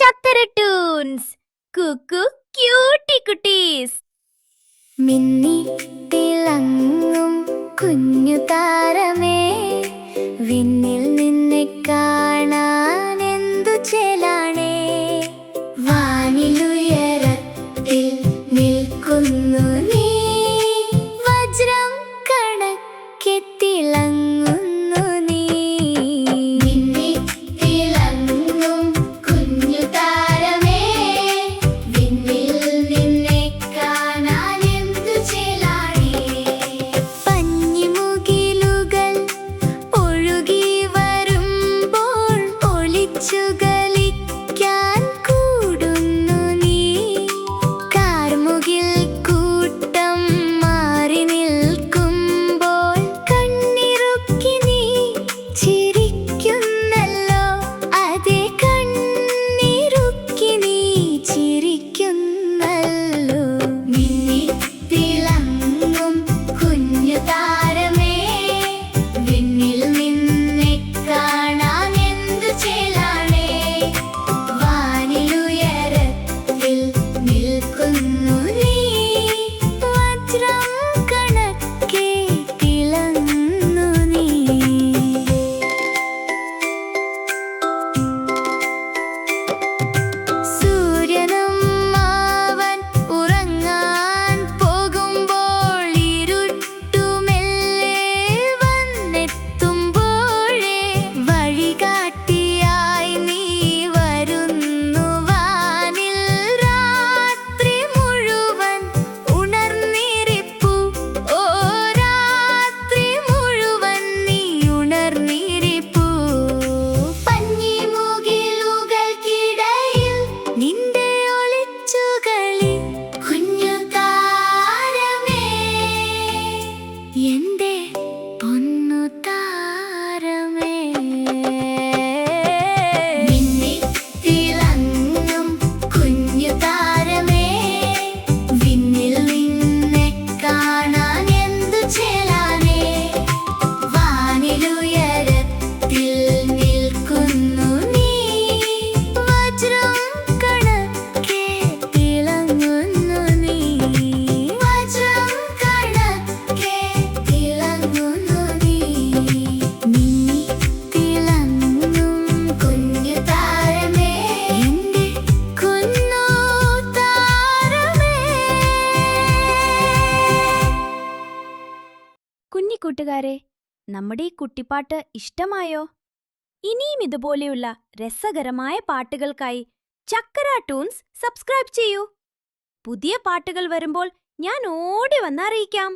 ചക്കര ടൂൺസ് കുക്കു ക്യൂട്ടി കുട്ടീസ്. മിന്നി തിളങ്ങും കുഞ്ഞു താരമേ, വിണ്ണിൽ നിന്നെ കാണാൻ എന്തു ചേലാണേ. വാനിലുയരത്തിൽ നിൽക്കുന്നു നീ, വജ്രം കണക്കെ തിളങ്ങുന്നു നീ. മിന്നി തിളങ്ങും കുഞ്ഞു താരമേ, വിണ്ണിൽ നിന്നെ കാണാൻ എന്തു ചേലാണേ. പഞ്ഞിമുകിലുകൾ ഒഴുകി വരുമ്പോൾ ഒളിച്ചു കളിക്കാൻ കൂടുന്നു നീ. കാർമുകിൽ കൂട്ടം മാറി നിൽക്കുമ്പോൾ കണ്ണിറുക്കി നീ ചിരിക്കുന്നല്ലോ. അതേ കണ്ണിറുക്കി നീ ചിരിക്കുന്നല്ലോ. മിന്നി തിളങ്ങും കുഞ്ഞു താരമേ, വിണ്ണിൽ നിന്നെ കാണാൻ എന്തു ചേലാണേ. വാനിലുയരത്തിൽ നിൽക്കുന്നു നീ, വജ്രം കണക്കെ തിളങ്ങുന്നു നീ. സൂര്യനും അവൻ ഉറങ്ങാൻ പോകുമ്പോൾ ഇരുട്ടുമെല്ലെ വന്നെത്തുമ്പോഴേ വഴികാട്ടിയായി നീ വരുന്നു വാനിൽ. രാത്രി മുഴുവൻ ഉണർന്നിരിപ്പു, ഓ രാത്രി മുഴുവൻ നീ ഉണർന്നിരിപ്പു. പഞ്ഞിമുകിലുകൾക്കിടയിൽ നിന്റെ ഒളിച്ചുകളി കുഞ്ഞു താരമേ, എന്റെ പൊന്നു താരമേ. മിന്നി തിളങ്ങും കുഞ്ഞു താരമേ, വിണ്ണിൽ നിന്നെ കാണാൻ എന്തു ചേലാനേ. വാനിലുയരത്തിൽ നിൽക്കുന്നു നീ, വജ്രം കണക്കെ തിളങ്ങുന്നു നീ. വജ്രം കണക്കെ തിളങ്ങുന്നു നീ. മിന്നി തിളങ്ങും കുഞ്ഞു താരമേ, എന്റെ കുഞ്ഞു താരമേ. കുഞ്ഞിക്കൂട്ടുകാരെ, നമ്മുടെ ഈ കുട്ടിപ്പാട്ട് ഇഷ്ടമായോ? ഇനിയും ഇതുപോലെയുള്ള രസകരമായ പാട്ടുകൾക്കായി ചക്കര ടൂൺസ് സബ്സ്ക്രൈബ് ചെയ്യൂ. പുതിയ പാട്ടുകൾ വരുമ്പോൾ ഞാൻ ഓടി വന്നറിയിക്കാം.